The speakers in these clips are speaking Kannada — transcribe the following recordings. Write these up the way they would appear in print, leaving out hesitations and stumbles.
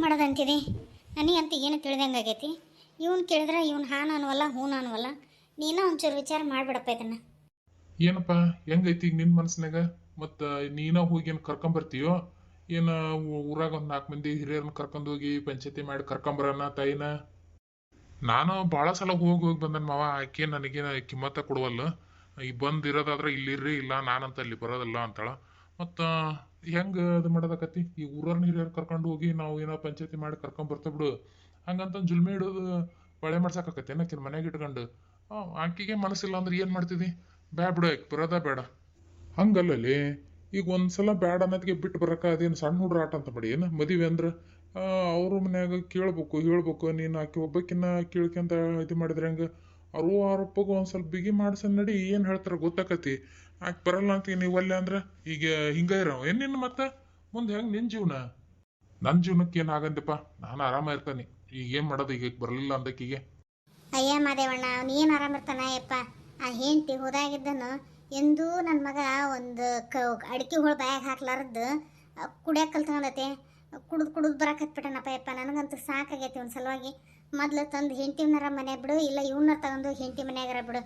ಮಾಡೋದಂತಿದೆ ನನಗಂತೂ ಏನು ತಿಳಿದಂಗೆ ಆಗೈತಿ. ಇವ್ನು ಕೇಳಿದ್ರೆ ಇವ್ನು ಹಾನ್ ಅನ್ನವಲ್ಲ ಹೂನ್ ಅನ್ನವಲ್ಲ. ನೀನು ಒಂಚೂರು ವಿಚಾರ ಮಾಡಿಬಿಡಪ್ಪ ಇದನ್ನು. ಏನಪ್ಪ ಹೆಂಗೈತಿ ಈಗ ನಿನ್ನ ಮನಸ್ಸಿನಾಗ? ಮತ್ತು ನೀನ ಹೋಗಿ ಏನು ಕರ್ಕೊಂಬರ್ತೀಯೋ ಏನು? ಊರಾಗ ಒಂದು 4 ಮಂದಿ ಹಿರಿಯರನ್ನ ಕರ್ಕೊಂಡು ಹೋಗಿ ಪಂಚಾಯತಿ ಮಾಡಿ ಕರ್ಕೊಂಬರೋಣ ತಾಯಿನ? ನಾನು ಭಾಳ ಸಲ ಹೋಗಿ ಹೋಗಿ ಬಂದನ್ ಮಾವ. ಆಕೆ ನನಗೇನು ಕಿಮ್ಮತ್ತ ಕೊಡುವಲ್ಲ. ಈಗ ಬಂದಿರೋದಾದ್ರೆ ಇಲ್ಲಿರ್ರಿ, ಇಲ್ಲ ನಾನಂತ ಅಲ್ಲಿ ಬರೋದಿಲ್ಲ ಅಂತಾಳ. ಮತ್ತು ಹೆಂಗೆ ಅದು ಮಾಡೋದಕತಿ? ಈ ಊರನ್ನ ಹಿರಿಯರು ಕರ್ಕೊಂಡು ಹೋಗಿ ನಾವು ಏನೋ ಪಂಚಾಯತಿ ಮಾಡಿ ಕರ್ಕೊಂಡ್ ಬರ್ತಾ ಬಿಡು. ಹಂಗಂತ ಜುಲ್ಮಿ ಹಿಡಿದು ಬಳೆ ಮಾಡ್ಸಕ್ಕಾಕತ್ತೆ ಏನಕ್ಕಿನ ಮನೆಗೆ ಇಟ್ಕೊಂಡು? ಆಕಿಗೆ ಮನಸ್ಸಿಲ್ಲ ಅಂದ್ರೆ ಏನು ಮಾಡ್ತಿದ್ದಿ? ಬ್ಯಾ ಬಿಡು, ಆಕೆ ಬರೋದ ಬೇಡ. ಹಂಗಲ್ಲಲ್ಲಿ, ಈಗ ಒಂದ್ಸಲ ಬ್ಯಾಡ ಅನ್ನೋದಕ್ಕೆ ಬಿಟ್ಟು ಬರಕ ಅದೇನು ಸಣ್ಣ ಹುಡ್ರ ಆಟ ಅಂತ ಮಾಡಿ ಏನು? ಮದುವೆ ಅಂದ್ರೆ ಅವ್ರ ಮನ್ಯಾಗ ಕೇಳ್ಬೇಕು ಹೇಳ್ಬೇಕು. ನೀನು ಆಕೆ ಒಬ್ಬಕಿನ್ನ ಕೇಳ್ಕೊಂತ ಇದು ಮಾಡಿದ್ರೆ ಹೆಂಗೆ? ಅವ್ರ ಒಪ್ಪಗೆ ಒಂದು ಸ್ವಲ್ಪ ಬಿಗಿ ಮಾಡ್ಸನ್ ನಡಿ. ಏನು ಹೇಳ್ತಾರೆ ಗೊತ್ತಾಕತಿ. ಆಕೆ ಬರಲ್ಲ ಅಂತ ನೀವು ಅಲ್ಲೇ ಅಂದ್ರೆ ಈಗ ಹಿಂಗ ಇರೋ ಏನು ನಿನ್ನ ಮತ್ತೆ ಮುಂದೆ ಹೆಂಗೆ ನಿನ್ನ ಜೀವನ? ನನ್ನ ಜೀವನಕ್ಕೆ ಏನು ಆಗಂತಪ್ಪ, ನಾನು ಆರಾಮ ಇರ್ತಾನೆ. ಈಗ ಏನು ಮಾಡೋದು? ಈಗ ಬರಲಿಲ್ಲ ಅಂದಕ್ಕೀಗೆ ಅಯ್ಯ ಮಾದೇವಣ್ಣ, ಅವ್ನು ಏನು ಆರಾಮಿರ್ತಾನ ಯಪ್ಪ. ಆ ಹೆಂಡತಿ ಹೋದಾಗಿದ್ದನು ಎಂದೂ ನನ್ನ ಮಗ ಒಂದು ಅಡಿಕೆ ಹೋಳು ಬಾಯಾಗ ಹಾಕ್ಲಾರದ್ದು ಕುಡಿಯೋಕೆ ಕಲ್ತ್ಕೊಂಡೈತೆ. ಕುಡಿದು ಬರಕತ್ಬಿಟ್ಟನಪ್ಪ ಯಪ್ಪ. ನನಗಂತೂ ಸಾಕಾಗೈತಿ ಒಂದು ಸಲುವಾಗಿ. ಮೊದ್ಲು ತಂದು ಹೆಂಡತಿನರ ಮನೆ ಬಿಡು, ಇಲ್ಲ ಇವನ್ನ ತಗೊಂಡು ಹೆಂಡತಿ ಮನೆಯಾಗಾರ ಬಿಡು.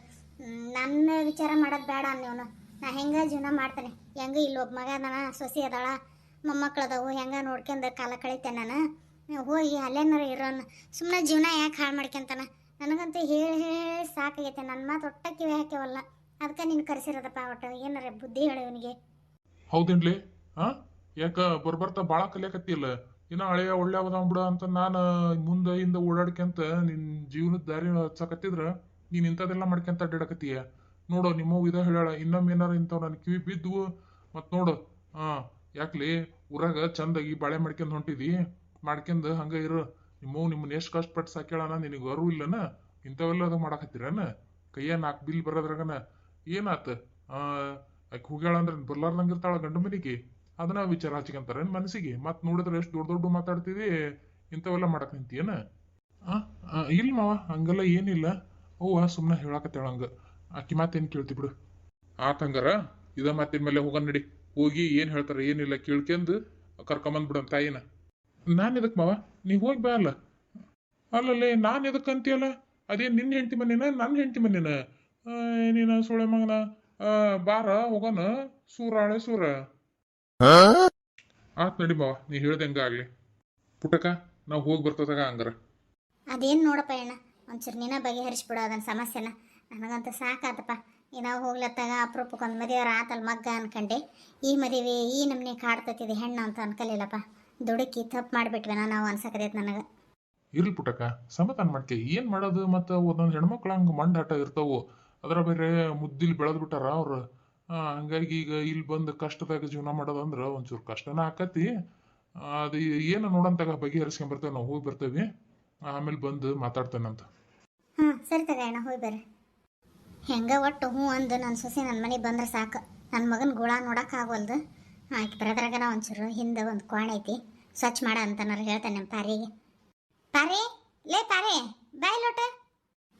ನನ್ನ ವಿಚಾರ ಮಾಡೋದು ಬೇಡ ಅನ್ನೋನು. ನಾ ಹೆಂಗೆ ಜೀವನ ಮಾಡ್ತಾನೆ. ಹೆಂಗೆ ಇಲ್ಲೊಬ್ಬ ಮಗ ಅದಾನ, ಸೊಸೆ ಅದಾಳ, ಮೊಮ್ಮಕ್ಳು ಅದಾವು, ಹೆಂಗೆ ನೋಡ್ಕೊಂಡು ಕಾಲ ಕಳೀತೇನೆ ನಾನು. ಹೋಗಿ ಅಲ್ಲೇನಾರ ಇರೋನು. ಸುಮ್ಮನೆ ಜೀವನ ಯಾಕೆ ಹಾಳು ಮಾಡ್ಕೊಂತಾನ? ನನಗಂತೂ ಹೇಳಿ ಹೇಳಿ ಸಾಕಾಗೈತೆ. ನನ್ನ ಮಾತು ಒಟ್ಟ ಕಿವಿ ಹಾಕ್ಯವಲ್ಲ. ಅದಕ್ಕೆ ನೀನು ಕರೆಸಿರೋದಪ್ಪ. ಒಟ್ಟು ಏನಾರ ಬುದ್ಧಿ ಹೇಳಿ ಇವನಿಗೆ. ಹೌದೇನ್ಲಿ? ಯಾಕ ಬರ್ಬರ್ತಾ ಭಾಳ ಕಲಿಯಕತ್ತಿಲ್ಲ? ಇನ್ನ ಹಳೆಯ ಒಳ್ಳೆ ಅವದಾವ್ ಬಿಡ ಅಂತ ನಾನು ಮುಂದೆ ಹಿಂದೆ ಓಡಾಡ್ಕೊಂತ ನಿನ್ ಜೀವನದ ದಾರಿ ಹಚ್ಚಕತ್ತಿದ್ರ ನೀನ್ ಇಂಥದೆಲ್ಲ ಮಾಡ್ಕೊಂತ ಅಡ್ಡಾಡಕತ್ತೀಯ. ನೋಡು, ನಿಮ್ಮವ್ ಇದ ಹೇಳ, ಇನ್ನೊಮ್ಮೆ ಏನಾರ ಇಂಥವ್ ನನ್ ಕಿವಿ ಬಿದ್ವು ಮತ್ ನೋಡು. ಯಾಕ್ಲಿ ಊರಾಗ ಚಂದಾಗಿ ಬಾಳೆ ಮಾಡ್ಕೊಂಡ್ ಹೊಂಟಿದಿ, ಮಾಡ್ಕೊಂಡ್ ಹಂಗ ಇರು. ನಿಮ್ಮನ್ನ ಎಷ್ಟು ಕಷ್ಟಪಟ್ಟು ಸಾಕ್ಯಾಳನ, ನಿನಗೆ ಅರು ಇಲ್ಲನ? ಇಂಥವೆಲ್ಲ ಅದ ಮಾಡಾಕತ್ತೀರನ? ಕೈಯ 4 ಬಿಲ್ ಬರೋದ್ರಾಗನ ಏನಾತ? ಆಕೆ ಹೋಗ್ಯಾಳ ಅಂದ್ರೆ ಬರ್ಲಾರ್ದಂಗ ಇರ್ತಾಳ ಗಂಡು ಮನಿಗೆ? ಅದನ್ನ ವಿಚಾರ ಹಚ್ಕೊಂತಾರ ಮನಸ್ಸಿಗೆ. ಮತ್ ನೋಡಿದ್ರೆ ಎಷ್ಟು ದೊಡ್ಡ ದೊಡ್ಡ ಮಾತಾಡ್ತಿದಿ, ಇಂಥವೆಲ್ಲ ಮಾಡಕ್ ನಿಂತೀಯನ? ಇಲ್ಲ ಮಾವ, ಹಂಗೆಲ್ಲ ಏನಿಲ್ಲ. ಅವ್ವ ಸುಮ್ಮನೆ ಹೇಳಾಕತ್ತೇಳ ಹಂಗ. ಆಕಿ ಮಾತೇನು ಕೇಳ್ತಿ ಬಿಡು. ಆತಂಗಾರ ಇದ ಮಾತಿನ ಮೇಲೆ ಹೋಗನ್ ನಡಿ. ಹೋಗಿ ಏನ್ ಹೇಳ್ತಾರ ಏನಿಲ್ಲ ಕೇಳ್ಕೆಂದು ಕರ್ಕೊಂಬಂದ್ ಬಿಡಮ್ ತಾಯಿನ. ನಾನ್ ಎದಕ್ ಮಾವ? ನೀ ಹೋಗಿ ಬಾ ಅಲ್ಲ. ಅಲ್ಲಲ್ಲೇ ನಾನ್ ಎದಕ್ ಅಂತೀಯಲ್ಲ? ಅದೇನ್ ನಿನ್ನ ಹೆಂಡತಿ ಮನೇನ ನನ್ನ ಹೆಂಡತಿ ಮನೇನ? ನೀನ ಸುಳೆ ಮಗನ. ಬಾರ ಹೋಗೋಣ ಸೂರಾಳೆ ಸೂರ. ಆತ್ ನಡಿ ಮಾವ, ನೀ ಹೇಳ್ದಂಗ ಆಗ್ಲಿ. ಪುಟಕ, ನಾವು ಹೋಗಿ ಬರ್ತದಾಗ ಹಂಗಾರ. ಅದೇನು ನೋಡಪ್ಪ ಅಣ್ಣ, ಒಂಚೂರು ನೀನ ಬಗೆಹರಿಸ್ಬಿಡು ಅದನ್ನ ಸಮಸ್ಯೆನ. ನನಗಂತೂ ಸಾಕಾತಪ್ಪ. ನಾವು ಹೋಗ್ಲತ್ತಾಗ ಅಪರೂಪಕ್ಕೆ ಒಂದು ಮದುವೆ ಆತಲ್ ಮಗ್ಗ ಅನ್ಕಂಡೆ. ಈ ಮದುವೆ ಈ ನಮ್ಮನೆ ಕಾಡ್ತತಿದೆ ಹೆಣ್ಣು ಅಂತ ಅನ್ಕಲಿಲ್ಲಪ್ಪ. ದುಡುಕಿ ತಪ್ಪು ಮಾಡಿಬಿಟ್ವೇನ ನಾವು ಅನ್ಸಕತೈತೆ ನನಗೆ. ಇರ್ಲಿ ಪುಟಕ, ಸಮಾಧಾನ ಮಾಡ್ಕೆ. ಏನ್ ಮಾಡೋದು? ಮತ್ತು ಒಂದೊಂದು ಹೆಣ್ಮಕ್ಳು ಹಂಗೆ ಮಂಡಾಟ ಇರ್ತಾವು. ಅದರ ಬೇರೆ ಮುದ್ದಿಲ್ ಬೆಳೆದ್ ಬಿಟ್ಟಾರ ಅವ್ರು. ಹಂಗಾಗಿ ಈಗ ಇಲ್ಲಿ ಬಂದು ಕಷ್ಟದಾಗ ಜೀವನ ಮಾಡೋದಂದ್ರೆ ಒಂಚೂರು ಕಷ್ಟನ ಆಕತಿ. ಅದು ಏನು ನೋಡಂತಾಗ ಬಗೆಹರಿಸ್ಕೊಂಬರ್ತೇವೆ. ನಾವು ಹೋಗಿ ಬರ್ತೇವೆ, ಆಮೇಲೆ ಬಂದು ಮಾತಾಡ್ತೇನಂತ. ಸರಿ ತಗ ಅಣ್ಣ, ಹೋಗಿ ಬರ್ರಿ. ಹೆಂಗೆ ಒಟ್ಟು ಹ್ಞೂ ಅಂದು ನನ್ನ ಸೊಸೆ ನನ್ನ ಮನೆಗೆ ಬಂದ್ರೆ ಸಾಕು. ನನ್ನ ಮಗನ ಗುಳ ನೋಡೋಕ್ಕಾಗವಲ್ದು. ಆಕೆ ಬರೋದ್ರಾಗನ ಒಂಚೂರು ಹಿಂದೆ ಒಂದು ಕೋಣೆ ಐತಿ, ಸ್ವಚ್ಛ ಮಾಡ ಅಂತನಾರು ಹೇಳ್ತಾನೆ ನಮ್ಮ ಪಾರಿಗೆ. ಪಾರೆ, ಲೇ ಪಾರೆ, ಬಾಯ್ ಲೋಟ.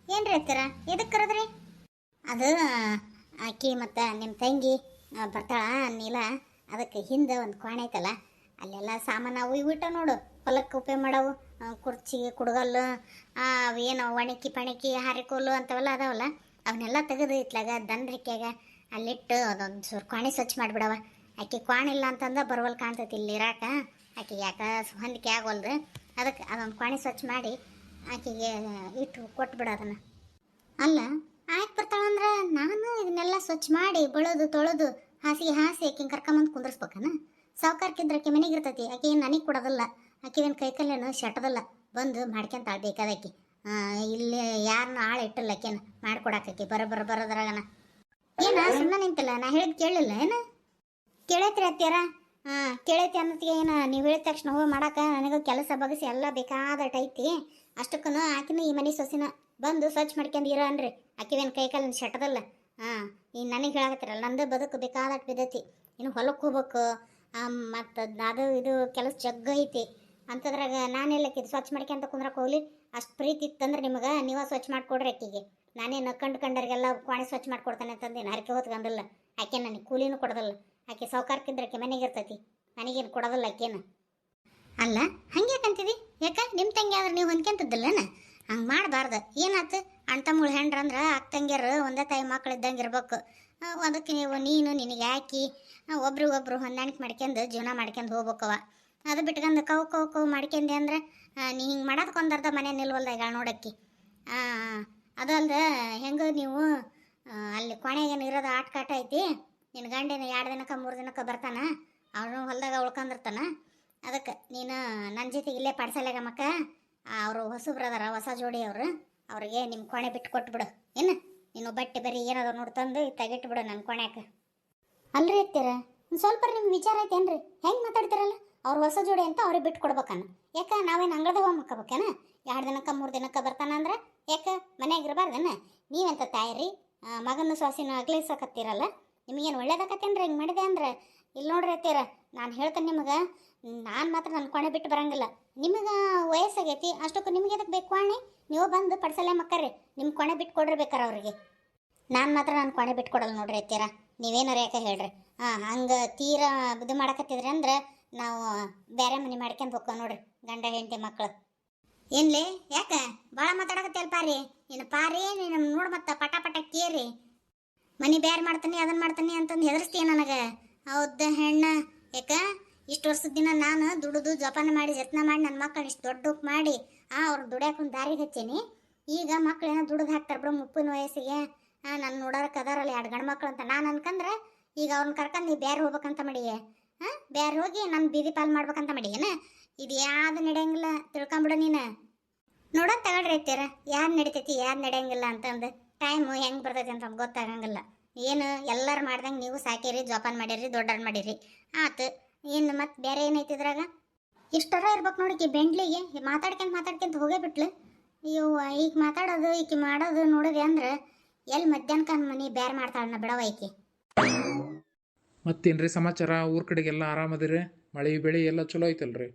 ಏನ್ರಿ ಹತ್ತೀರ? ಎದಕ್ಕೆ ಕರೆದ್ರಿ? ಅದು ಆಕಿ ಮತ್ತು ನಿಮ್ಮ ತಂಗಿ ಬರ್ತಾಳ ನೀಲ. ಅದಕ್ಕೆ ಹಿಂದೆ ಒಂದು ಕೋಣೆ ಐತಲ್ಲ, ಅಲ್ಲೆಲ್ಲ ಸಾಮಾನು ಅವು ಇವು ಇಟ್ಟ ನೋಡು. ಹೊಲಕ್ಕೆ ಉಪಯೋಗ ಮಾಡವು ಕುರ್ಚಿ, ಕುಡ್ಗಲ್ಲು, ಏನು ಒಣಕಿ ಪಣಕಿ ಹಾರಿಕೋಲು ಅಂಥವೆಲ್ಲ ಅದಾವಲ್ಲ, ಅವನ್ನೆಲ್ಲ ತೆಗೆದು ಇತ್ಲಾಗ ದಂಡ್ರಿಕ್ಯಾಗ ಅಲ್ಲಿಟ್ಟು ಅದೊಂದು ಚೂರು ಕೋಣೆ ಸ್ವಚ್ಛ ಮಾಡಿಬಿಡವ. ಆಕೆ ಕೋಣೆ ಇಲ್ಲ ಅಂತಂದ ಬರುವಲ್ ಕಾಣ್ತೈತಿ ಇಲ್ಲಿ ಇರಾಕ. ಆಕೆಗೆ ಯಾಕೆ ಹೊಂದಿಕೆ ಆಗೋಲ್ದು. ಅದಕ್ಕೆ ಅದೊಂದು ಕೋಣೆ ಸ್ವಚ್ಛ ಮಾಡಿ ಆಕೆಗೆ ಇಟ್ಟು ಕೊಟ್ಬಿಡ ಅದನ್ನು. ಅಲ್ಲ, ಆಯ್ತು ಬರ್ತಾಳಂದ್ರೆ ನಾನು ಇದನ್ನೆಲ್ಲ ಸ್ವಚ್ಛ ಮಾಡಿ ಬೆಳೆದು ತೊಳೆದು ಹಾಸಿಗೆ ಹಾಸಿ ಆಕಿನ ಕರ್ಕೊಂಬಂದು ಕುಂದ್ರಸ್ಬೇಕನ? ಸಾವುಕಾರ್ಕಿದ್ರೆ ಆಕೆ ಮನೆಗೆ ಇರ್ತೈತಿ. ಆಕೆ ಏನು ನನಗೆ ಕೊಡೋದಿಲ್ಲ. ಆಕೆವೇನು ಕೈಕಲ್ಲೇನು ಶಟದಲ್ಲ, ಬಂದು ಮಾಡ್ಕೊಂತಾಳೆ ಬೇಕಾದಾಕಿ. ಇಲ್ಲಿ ಯಾರನ್ನ ಆಳು ಇಟ್ಟಿಲ್ಲ ಆಕೆನ ಮಾಡ್ಕೊಡಾಕಿ. ಬರೋದ್ರಾಗನ ಏನ ಸುಮ್ಮನೆ ನಿಂತಿಲ್ಲ? ನಾ ಹೇಳಿದ್ ಕೇಳಲಿಲ್ಲ ಏನು? ಕೇಳೈತ್ರಿ ಅತ್ಯಾರ? ಕೇಳೈತಿ ಅನ್ನೋತ್ತಿಗೆ ಏನು ನೀವು ಹೇಳಿದ ತಕ್ಷಣ ಹೋಗಿ ಮಾಡಾಕ ನನಗೆ ಕೆಲಸ ಬಗಸಿ ಎಲ್ಲ ಬೇಕಾದಟ್ ಐತಿ. ಅಷ್ಟಕ್ಕೂ ಆಕಿನ ಈ ಮನೆ ಸೊಸಿನ ಬಂದು ಸ್ವಚ್ಛ ಮಾಡ್ಕೊಂಡು ಇರೋ ಅನ್ರಿ. ಆಕಿವೇನು ಕೈಕಾಲಿನ ಶಟದಲ್ಲ. ಈಗ ನನಗೆ ಹೇಳಾಕತ್ತಿರಲ್ಲ, ನಂದು ಬದುಕು ಬೇಕಾದಟ್ಟು ಬಿದ್ದೈತಿ. ಇನ್ನು ಹೊಲಕ್ಕೆ ಹೋಗ್ಬೇಕು, ಮತ್ತು ಅದು ಇದು ಕೆಲಸ ಜಗ್ಗ ಐತಿ. ಅಂಥದ್ರಾಗ ನಾನೆಲ್ಲಕ್ಕಿದ್ದು ಸ್ವಚ್ಛ ಮಾಡ್ಕೊಂತ ಕುಂದ್ರಕ್ಕೆ ಹೋಗ್ಲಿ? ಅಷ್ಟು ಪ್ರೀತಿ ಇತ್ತಂದ್ರೆ ನಿಮಗೆ ನೀವೇ ಸ್ವಚ್ಛ ಮಾಡಿಕೊಡ್ರಿ ಆಕಿಗೆ. ನಾನೇನು ಕಂಡರಿಗೆಲ್ಲ ಕೋಣೆ ಸ್ವಚ್ಛ ಮಾಡಿಕೊಡ್ತಾನೆ ಅಂತಂದೇನು ಹರಕೆ ಹೊತ್ಕೊಂಡಲ್ಲ. ಆಕೆ ನನಗೆ ಕೂಲಿನೂ ಕೊಡೋದಲ್ಲ. ಆಕೆ ಸಾವುಕಾರ್ಕಿದ್ರೆ ಆಕೆ ಮನೆಗೆ ಇರ್ತೈತಿ, ನನಗೇನು ಕೊಡೋದಿಲ್ಲ ಆಕೇನು. ಅಲ್ಲ ಹಂಗ್ಯಾಕಂತಿದಿ? ಯಾಕ ನಿಮ್ಮ ತಂಗಿ ಆದ್ರೆ ನೀವು ಹೊಂದ್ಕೊಂತದ್ದಲ್ಲನ? ಹಂಗೆ ಮಾಡಬಾರ್ದು. ಏನಾಯ್ತು? ಅಣ್ಣ ತಮ್ಮಳು ಹೆಂಡ್ರ ಅಂದ್ರೆ ಅಕ್ಕ ತಂಗಿಯರು ಒಂದೇ ತಾಯಿ ಮಕ್ಳು ಇದ್ದಂಗೆ ಇರ್ಬೇಕು. ಅದಕ್ಕೆ ನೀನು ನಿನಗೆ ಹಾಕಿ ಒಬ್ರಿಗೊಬ್ರು ಹೊಂದಾಣಿಕೆ ಮಾಡ್ಕೊಂಡು ಜೀವನ ಮಾಡ್ಕೊಂಡು ಹೋಗ್ಬೇಕವ. ಅದು ಬಿಟ್ಕೊಂಡು ಕವು ಕವು ಕವು ಮಾಡ್ಕೊಂಡೆ ಅಂದ್ರೆ ನೀ ಹಿಂಗೆ ಮಾಡೋದಕ್ಕೊಂದರ್ಧ ಮನೆ ನಿಲ್ವಲ್ದಾಗ ನೋಡಕ್ಕಿ. ಅದು ಅಲ್ದೆ ಹೆಂಗೆ ನೀವು ಅಲ್ಲಿ ಕೊನೆಗೇನು ಇರೋದು ಆಟ ಕಾಟ ಐತಿ. ನಿನ್ನ ಗಂಡಿನ 2 ದಿನಕ್ಕೆ 3 ದಿನಕ್ಕೆ ಬರ್ತಾನ, ಅವನು ಹೊಲ್ದಾಗ ಉಳ್ಕೊಂಡಿರ್ತಾನ. ಅದಕ್ಕೆ ನೀನು ನನ್ನ ಜೊತೆಗೆ ಇಲ್ಲೇ ಪಾಠಶಾಲೆಗೆ ಮಕ್ಕ ಅವರು ಹೊಸಬ್ರದಾರ, ಹೊಸ ಜೋಡಿ ಅವರು, ಅವ್ರಿಗೆ ನಿಮ್ಮ ಕೊನೆ ಬಿಟ್ಟು ಕೊಟ್ಬಿಡು. ಏನು ನೀನು ಬಟ್ಟೆ ಬರೀ ಏನಾದ್ರು ನೋಡ್ತಂದು ತೆಗಿಟ್ಬಿಡು ನನ್ನ ಕೊನೆಗೆ. ಅಲ್ರಿ ಇರ್ತೀರ ಒಂದು ಸ್ವಲ್ಪ ನಿಮ್ಗೆ ವಿಚಾರ ಐತೇನ್ರಿ? ಹೆಂಗೆ ಮಾತಾಡ್ತಿರಲ್ಲ? ಅವ್ರು ಹೊಸ ಜೋಡಿ ಅಂತ ಅವ್ರಿಗೆ ಬಿಟ್ಟು ಕೊಡ್ಬೇಕನ್ನ. ಯಾಕೆ ನಾವೇನು ಅಂಗಳದಾಗ ಮಕ್ಕಬೇಕೇನ? 2 ದಿನಕ್ಕೆ 3 ದಿನಕ್ಕೆ ಬರ್ತಾನ ಅಂದ್ರೆ ಯಾಕೆ ಮನೆಯಾಗ ಇರಬಾರ್ದನ? ನೀವೆಂತ ತಾಯಿರಿ ಮಗನ ಸೊಸಿನ ಅಗ್ಲಿಸಕತ್ತೀರಲ್ಲ? ನಿಮಗೇನು ಒಳ್ಳೇದಾಕತ್ತೇನ್ರಿ ಹಿಂಗೆ ಮಾಡಿದೆ ಅಂದ್ರೆ? ಇಲ್ಲಿ ನೋಡ್ರಿ ಅತ್ತೀರ, ನಾನು ಹೇಳ್ತೇನೆ ನಿಮಗೆ, ನಾನು ಮಾತ್ರ ನನ್ನ ಕೊನೆ ಬಿಟ್ಟು ಬರಂಗಿಲ್ಲ. ನಿಮಗೆ ವಯಸ್ಸಾಗೈತಿ, ಅಷ್ಟಕ್ಕೂ ನಿಮ್ಗೆ ಎದಕ್ಕೆ ಬೇಕು ಅಣ್ಣಿ? ನೀವು ಬಂದು ಪಡ್ಸಲೆ ಮಕ್ಕರ್ರಿ, ನಿಮ್ಮ ಕೊನೆ ಬಿಟ್ಟು ಕೊಡ್ರಿಬೇಕಾರ ಅವ್ರಿಗೆ. ನಾನು ಮಾತ್ರ ನನ್ನ ಕೊನೆ ಬಿಟ್ಟು ಕೊಡಲ್ಲ ನೋಡ್ರಿ ಅತ್ತೀರ. ನೀವೇನಾರು ಯಾಕೆ ಹೇಳ್ರಿ? ಹಂಗೆ ತೀರಾ ಇದು ಮಾಡಕತ್ತಿದ್ರಿ ಅಂದ್ರೆ ನಾವು ಬೇರೆ ಮನೆ ಮಾಡ್ಕೊಂಡು ಹೋಗ್ಕೋ ನೋಡ್ರಿ, ಗಂಡ ಹೆಂಡತಿ ಮಕ್ಕಳು. ಏನ್ಲೇ ಯಾಕೆ ಭಾಳ ಮಾತಾಡಕತ್ತಿಯಲ್ಲ ಪಾರಿ? ನೀನು ಪಾರಿ ನೀನು ನೋಡಿ ಮತ್ತೆ ಪಟ ಪಟ ಕೇರಿ ಮನೆ ಬೇರೆ ಮಾಡ್ತಾನೆ ಅದನ್ನು ಮಾಡ್ತಾನೆ ಅಂತಂದು ಹೆದರ್ಸ್ತೀಯ ನನಗೆ. ಹೌದ ಹೆಣ್ಣ? ಯಾಕೆ ಇಷ್ಟು ವರ್ಷದ ದಿನ ನಾನು ದುಡಿದು ಜೋಪಾನ ಮಾಡಿ ಯತ್ನ ಮಾಡಿ ನನ್ನ ಮಕ್ಕಳನ್ನ ಇಷ್ಟು ದೊಡ್ಡಕ್ಕೆ ಮಾಡಿ ಅವ್ರು ದುಡಿಯಾಕೊಂದು ದಾರಿಗೆ ಹಚ್ಚೀನಿ. ಈಗ ಮಕ್ಳೇನೋ ದುಡ್ದು ಹಾಕ್ತಾರೆ ಬಿಡು ಮುಪ್ಪಿನ ವಯಸ್ಸಿಗೆ. ನಾನು ನೋಡೋಕೆ ಅದಾರಲ್ಲ 2 ಗಂಡು ಮಕ್ಳು ಅಂತ ನಾನು ಅನ್ಕಂದ್ರೆ ಈಗ ಅವ್ರನ್ನ ಕರ್ಕೊಂಡು ನೀವು ಬೇರೆ ಹೋಗ್ಬೇಕಂತ ಮಾಡಿಯೇ? ಬೇರೆ ಹೋಗಿ ನನ್ನ ಬೀದಿ ಪಾಲು ಮಾಡ್ಬೇಕಂತ ಮಾಡಿಯೇನ? ಇದು ಯಾವ್ದು ನಡೆಯಂಗಿಲ್ಲ, ತಿಳ್ಕೊಂಬಿಡು ನೀನು. ನೋಡೋದು ತಗೊಳ್ರಿ ಐತೀರ ಯಾರು ನಡಿತೈತಿ ಯಾರು ನಡೆಯಂಗಿಲ್ಲ ಅಂತಂದು. ಟೈಮು ಹೆಂಗೆ ಬರ್ತೈತಿ ಅಂತ ಗೊತ್ತಾಗಂಗಿಲ್ಲ. ಏನು ಎಲ್ಲರೂ ಮಾಡ್ದಂಗೆ ನೀವು ಸಾಕಿರಿ, ಜೋಪಾನ ಮಾಡಿರಿ, ದೊಡ್ಡವ್ರು ಮಾಡಿರಿ ಆತು. ಏನು ಮತ್ತೆ ಬೇರೆ ಏನೈತಿ ಇದ್ರಾಗ? ಇಷ್ಟರ ಇರ್ಬೇಕು ನೋಡಿಕಿ ಬೆಂಡ್ಲಿಗೆ ಮಾತಾಡ್ಕೊಂತ ಹೋಗೇ ಬಿಟ್ಲು. ಇವು ಈಗ ಮಾತಾಡೋದು ಈಕಿ ಮಾಡೋದು ನೋಡಿದೆ ಅಂದ್ರೆ ಎಲ್ಲಿ ಮಧ್ಯಾಹ್ನಕ್ಕೆ ಮನೆ ಬೇರೆ ಮಾಡ್ತಾಳನ್ನ ಬಿಡವ ಈಕಿ. ಮತ್ತೇನ್ರಿ ಸಮಾಚಾರ? ಊರ ಕಡೆಗೆಲ್ಲ ಆರಾಮದಿರಿ? ಮಳೆ ಬೆಳೆ ಎಲ್ಲ ಚಲೋ ಐತಲ್ರಿ?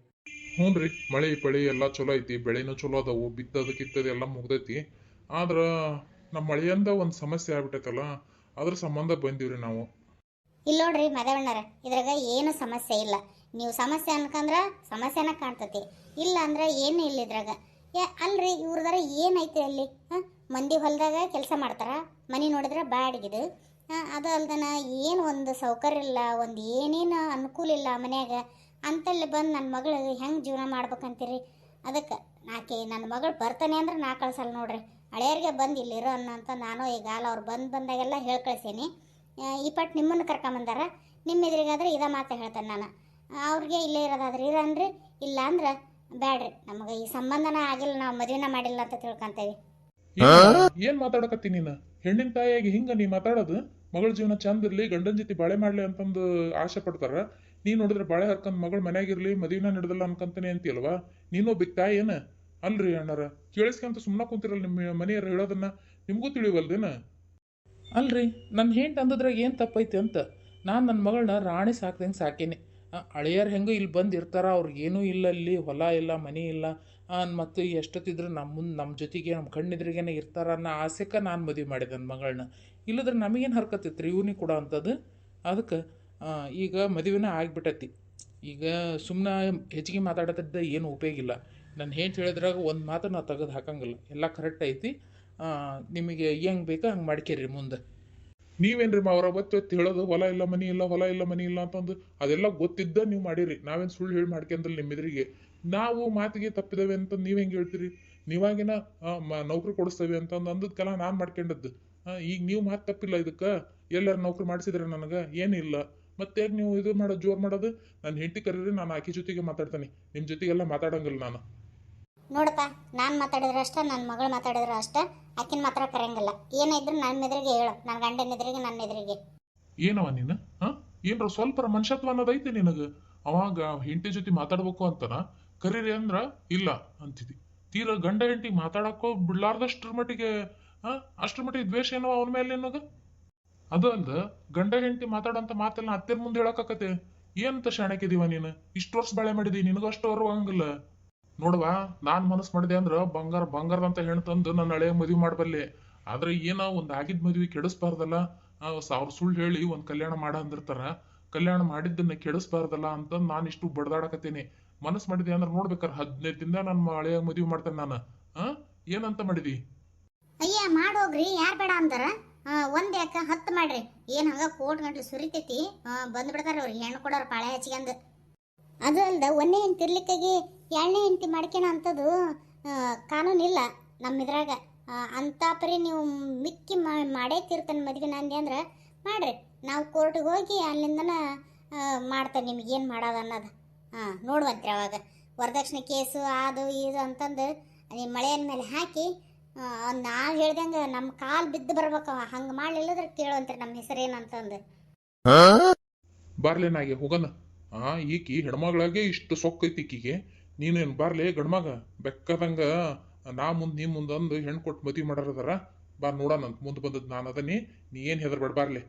ಹ್ಞೂ ರೀ, ಮಳೆ ಪಳಿ ಎಲ್ಲ ಚಲೋ ಐತಿ, ಬೆಳೆನೂ ಚಲೋ ಅದಾವು, ಬಿತ್ತದು ಕಿತ್ತದು ಎಲ್ಲ ಮುಗ್ದೈತಿ. ಆದ್ರೆ ನಮ್ಮ ಮಳೆಯಿಂದ ಒಂದು ಸಮಸ್ಯೆ ಆಗ್ಬಿಟ್ಟೈತಲ್ಲ, ಅದ್ರ ಸಂಬಂಧ ಬಂದೀವ್ರಿ ನಾವು. ಇಲ್ಲಿ ನೋಡ್ರಿ ಮದವಣ್ಣರ, ಇದ್ರಾಗ ಏನು ಸಮಸ್ಯೆ ಇಲ್ಲ. ನೀವು ಸಮಸ್ಯೆ ಅನ್ಕಂದ್ರೆ ಸಮಸ್ಯೆನ ಕಾಣ್ತತಿ, ಇಲ್ಲ ಅಂದ್ರೆ ಏನು ಇಲ್ಲ ಇದ್ರಾಗ. ಅಲ್ರಿ ಇವ್ರದಾರ ಏನೈತಿ ಅಲ್ಲಿ? ಮಂದಿ ಹೊಲದಾಗ ಕೆಲಸ ಮಾಡ್ತಾರ, ಮನೆ ನೋಡಿದ್ರೆ ಬಾಡಿಗೆದು. ಅದು ಅಲ್ದನ ಏನು ಒಂದು ಸೌಕರ್ಯ ಇಲ್ಲ, ಒಂದು ಏನೇನು ಅನುಕೂಲ ಇಲ್ಲ ಮನ್ಯಾಗ. ಅಂತಲ್ಲಿ ಬಂದು ನನ್ನ ಮಗಳು ಹೆಂಗೆ ಜೀವನ ಮಾಡ್ಬೇಕಂತೀರಿ? ಅದಕ್ಕೆ ನನ್ನ ಮಗಳು ಬರ್ತಾನೆ ಅಂದ್ರೆ ನಾ ಕಳ್ಸಲ್ಲ ನೋಡ್ರಿ. ಹಳೆಯರಿಗೆ ಬಂದು ಇಲ್ಲಿರೋ ಅನ್ನೋಂತ ನಾನು ಈಗಾಲ ಅವ್ರು ಬಂದಾಗೆಲ್ಲ ಹೇಳಿ ಕಳ್ಸೀನಿ. ಈ ಪಟ್ಟು ನಿಮ್ಮನ್ನು ಕರ್ಕೊಂಬಂದಾರ, ನಿಮ್ಮ ಎದುರಿಗಾದ್ರೆ ಇದ ಮಾತು ಹೇಳ್ತೇನೆ ನಾನು. ಅವ್ರಿಗೆ ಇಲ್ಲೇ ಇರೋದಾದ್ರೆ ಇರನ್ರಿ, ಇಲ್ಲ ಅಂದ್ರೆ ಬ್ಯಾಡ್ರಿ. ನಮಗೆ ಈ ಸಂಬಂಧನ ಆಗಿಲ್ಲ, ನಾವು ಮದುವೆನ ಮಾಡಿಲ್ಲ ಅಂತ ತಿಳ್ಕೊಂತೇವಿ. ಏನ್ ಮಾತಾಡಕತ್ತಿ ನೀನು? ಹೆಣ್ಣಿನ ತಾಯಿಯಾಗಿ ಹಿಂಗ ನೀ ಮಾತಾಡೋದು? ಮಗಳ ಜೀವನ ಚಂದ ಇರ್ಲಿ, ಗಂಡನ ಜೊತೆ ಬಾಳೆ ಮಾಡ್ಲಿ ಅಂತಂದು ಆಸೆ ಪಡ್ತಾರ. ನೀ ನೋಡಿದ್ರೆ ಬಾಳೆ ಹರ್ಕೊಂಡ್ ಮಗಳು ಮನ್ಯಾಗಿರ್ಲಿ, ಮದುವೆನ ನಡೆದಲ್ಲ ಅನ್ಕಂತಾನೆ ಅಂತೀಯಲ್ವಾ? ನೀನು ಬಿಗ್ ತಾಯಿ ಏನ? ಅಲ್ರಿ ಅಣ್ಣಾರ, ಕೇಳಿಸ್ಕೊಂತ ಸುಮ್ಮನೆ ಕುಂತಿರಲ್ಲ ನಿಮ್ಮ ಮನೆಯವ್ರು ಹೇಳೋದನ್ನ, ನಿಮಗೂ ತಿಳಿವಲ್ದೇನ? ಅಲ್ರಿ ನನ್ನ ಹೆಂಡ್ತಿ ಅಂದದ್ರಾಗ ಏನು ತಪ್ಪೈತಿ ಅಂತ? ನಾನು ನನ್ನ ಮಗಳನ್ನ ರಾಣಿ ಸಾಕ್ದಂಗೆ ಸಾಕೇನೆ. ಹಳೆಯರು ಹೆಂಗೆ ಇಲ್ಲಿ ಬಂದು ಇರ್ತಾರ, ಅವ್ರಿಗೇನೂ ಇಲ್ಲ, ಇಲ್ಲಿ ಹೊಲ ಇಲ್ಲ ಮನೆ ಇಲ್ಲ, ಮತ್ತು ಎಷ್ಟೊತ್ತಿದ್ರು ನಮ್ಮ ಜೊತೆಗೆ ನಮ್ಮ ಕಣ್ಣೆದ್ರಿಗೇನೆ ಇರ್ತಾರ ಅನ್ನೋ ಆಸೆಕ್ಕೆ ನಾನು ಮದುವೆ ಮಾಡಿದೆ ನನ್ನ ಮಗಳನ್ನ. ಇಲ್ಲದ್ರೆ ನಮಗೇನು ಹರ್ಕತ್ತಿತ್ತು ರೀ ಇವ್ನಿಗೆ ಕೂಡ ಅಂಥದ್ದು. ಅದಕ್ಕೆ ಈಗ ಮದುವೆನ ಆಗಿಬಿಟ್ಟತಿ. ಈಗ ಸುಮ್ಮನೆ ಹೆಚ್ಚಿಗೆ ಮಾತಾಡತ್ತಿದ್ದ ಏನು ಉಪಯೋಗ ಇಲ್ಲ. ನನ್ನ ಹೆಂಡ್ತಿ ಹೇಳಿದ್ರಾಗ ಒಂದು ಮಾತು ನಾವು ತೆಗೆದು ಹಾಕಂಗಿಲ್ಲ, ಎಲ್ಲ ಕರೆಕ್ಟ್ ಐತಿ. ನಿಮಗೆ ಹೆಂಗೆ ಬೇಕೋ ಹಂಗೆ ಮಾಡ್ಕೇರಿ ಮುಂದೆ. ನೀವೇನ್ರಿ ಮಾವ್ರ ಒತ್ತಿ ಹೇಳೋದು ಹೊಲ ಇಲ್ಲ ಮನಿ ಇಲ್ಲ, ಹೊಲ ಇಲ್ಲ ಮನಿ ಇಲ್ಲ ಅಂತಂದು? ಅದೆಲ್ಲ ಗೊತ್ತಿದ್ದ ನೀವು ಮಾಡಿರಿ, ನಾವೇನು ಸುಳ್ಳು ಹೇಳಿ ಮಾಡ್ಕೊಂಡಲ್ಲಿ ನಿಮ್ಮೆದ್ರಿಗೆ. ನಾವು ಮಾತಿಗೆ ತಪ್ಪಿದವೆ ಅಂತ ನೀವ್ ಹೆಂಗೆ ಹೇಳ್ತೀರಿ? ನೀವಾಗಿನ ನೌಕರಿ ಕೊಡಿಸ್ತೇವೆ ಅಂತಂದು ಅಂದದ್ಕೆಲ್ಲ ನಾನು ಮಾಡ್ಕೊಂಡದ್ದು. ಈಗ ನೀವು ಮಾತು ತಪ್ಪಿಲ್ಲ, ಇದಕ್ಕೆ ಎಲ್ಲಾರು ನೌಕರಿ ಮಾಡಿಸಿದ್ರೆ ನನಗೆ ಏನಿಲ್ಲ. ಮತ್ತೆ ನೀವು ಇದು ಮಾಡೋದು ಜೋರು ಮಾಡೋದು? ನನ್ನ ಹೆಂಡತಿ ಕರೀರಿ, ನಾನು ಆಕಿ ಜೊತೆಗೆ ಮಾತಾಡ್ತೀನಿ, ನಿಮ್ಮ ಜೊತೆಗೆಲ್ಲ ಮಾತಾಡಂಗಿಲ್ಲ ನಾನು. ನೋಡಪ್ಪ, ನಾನು ಮಾತಾಡಿದ್ರೆ ಅಷ್ಟ, ನನ್ನ ಮಗಳು ಮಾತಾಡಿದ್ರೆ ಅಷ್ಟ, ಆಕಿನ ಮಾತ್ರ ಕರೆಯಂಗಿಲ್ಲ. ಏನಿದ್ರು ನನ್ನ ಎದುರಿಗೆ ಹೇಳು, ನನ್ನ ಗಂಡನ ಎದುರಿಗೆ, ನನ್ನ ಎದುರಿಗೆ. ಏನವ ನೀನು? ಏನ್ರ ಸ್ವಲ್ಪ ಮನುಷ್ಯತ್ವ ಅನ್ನೋದೈತಿ ನಿನಗೆ? ಅವಾಗ ಹೆಂಡತಿ ಜೊತೆ ಮಾತಾಡ್ಬೇಕು ಅಂತನ ಕರೀರಿ ಅಂದ್ರ ಇಲ್ಲ ಅಂತಿದ್ದಿ. ತೀರ ಗಂಡ ಹೆಂಡತಿ ಮಾತಾಡಕ್ಕೋ ಬಿಡ್ಲಾರ್ದಷ್ಟ್ರ ಮಟ್ಟಿಗೆ ಅಷ್ಟ್ರ ಮಟ್ಟಿಗೆ ದ್ವೇಷ ಏನವ ಅವನ ಮೇಲೆ ನಿನಗ? ಅದು ಅಲ್ದ ಗಂಡ ಹೆಂಡತಿ ಮಾತಾಡಂತ ಮಾತೆಲ್ಲ ಅತ್ತೆರ ಮುಂದೆ ಹೇಳಕತ್ತೆ. ಏನಂತ ಶಾಣಕ್ಕಿದೀವ ನೀನು? ಇಷ್ಟು ವರ್ಷ ಬಾಳೆ ಮಾಡಿದಿ, ನಿನಗಷ್ಟು ಅವ್ರು ಹಂಗಿಲ್ಲ ನೋಡವಾ. ನಾನ್ ಮನಸ್ಸು ಮಾಡಿದೆ ಅಂದ್ರ ಬಂಗಾರದಂತ ಹೆಣ್ಣು ತಂದು ನನ್ನ ಹಳೆಯ ಮದುವೆ ಮಾಡಬಲ್ಲೆ. ಆದ್ರೆ ಏನೋ ಒಂದ್ ಆಗಿದ್ ಮದ್ವಿ ಕೆಡಿಸ್ಬಾರ್ದಲ್ಲ. 1000 ಸುಳ್ಳು ಹೇಳಿ ಒಂದ್ ಕಲ್ಯಾಣ ಮಾಡ ಅಂದಿರ್ತಾರ, ಕಲ್ಯಾಣ ಮಾಡಿದ್ದನ್ನ ಕೆಡಿಸ್ಬಾರ್ದಲ್ಲ ಅಂತ ನಾನು ಇಷ್ಟು ಬಡ್ದಾಡಕತ್ತೀನಿ. ಮನಸ್ಸು ಮಾಡಿದಿ ಅಂದ್ರೆ ನೋಡ್ಬೇಕಾರ 15 ದಿನ ನನ್ನ ಹಳೆಯ ಮದುವೆ ಮಾಡ್ತೇನೆ ನಾನು. ಏನಂತ ಮಾಡಿದಿ? ಅಯ್ಯ ಮಾಡೋಗ್ರಿ, ಯಾರು ಬೇಡ ಅಂತಾರ? ಒಂದ್ ಯಾಕ 10 ಮಾಡ್ರಿ. ಏನ್ ಹಂಗ ಕೋಟ್ ಗಂಟ್ಲು ಸುರಿತೈತಿ, ಬಂದ್ ಬಿಡ್ತಾರ ಅವ್ರಿಗೆ ಹೆಣ್ಣು ಕೊಡೋರು ಪಾಳೆ ಹಚ್ಕೊಂಡ್. ಅದು ಅಲ್ದ ಒಂದೇ ಹೆಂಡತಿ ಇರ್ಲಿಕ್ಕಾಗಿ 2ನೇ ಹೆಂಡತಿ ಮಾಡ್ಕೊಳ ಅಂತದ್ದು ಕಾನೂನು ಇಲ್ಲ ನಮ್ಮ ಇದ್ರಾಗ. ಅಂತ ಪರಿ ನೀವು ಮಿಕ್ಕಿ ಮಾಡೇ ತೀರ್ತಾನೆ ಮದ್ವೆ ನಂದಿ ಅಂದ್ರೆ ಮಾಡ್ರಿ. ನಾವು ಕೋರ್ಟಿಗೆ ಹೋಗಿ ಅಲ್ಲಿಂದನ ಮಾಡ್ತೇನೆ ನಿಮ್ಗೆ ಏನು ಮಾಡೋದು ಅನ್ನೋದು. ನೋಡುವಂತ್ರಿ ಅವಾಗ ವರದಕ್ಷಿಣೆ ಕೇಸು ಅದು ಇದು ಅಂತಂದು ನಿಮ್ಮ ಮಳೆಯ ಮೇಲೆ ಹಾಕಿ ನಾ ಹೇಳ್ದಂಗೆ ನಮ್ಮ ಕಾಲು ಬಿದ್ದು ಬರ್ಬೇಕು. ಹಂಗೆ ಮಾಡಲಿಲ್ಲದ್ರೆ ಕೇಳುವಂತ್ರಿ ನಮ್ಮ ಹೆಸರೇನಂತಂದು. ಬಾರ್ಲೇನಾಗೆ ಹೋಗನ. ಈಕಿ ಹೆಣ್ಮಗಳಾಗೆ ಇಷ್ಟು ಸೊಕ್ಕೈತಿ ಈಕಿಗೆ. ನೀನೇನು ಬಾರ್ಲೆ ಗಂಡ್ಮಗ ಬೆಕ್ಕದಂಗ ನಾ ಮುಂದೆ ನೀ ಮುಂದೆ ಅಂದು ಹೆಣ್ಣು ಕೊಟ್ಟು ಮದುವೆ ಮಾಡಾರದಾರ. ಬಾ ನೋಡೋಣಂತ ಮುಂದೆ ಬಂದದ್ದು ನಾನು ಅದನ್ನಿ. ನೀ ಏನು ಹೆದರ್ಬೇಡ ಬಾರ್ಲೆ.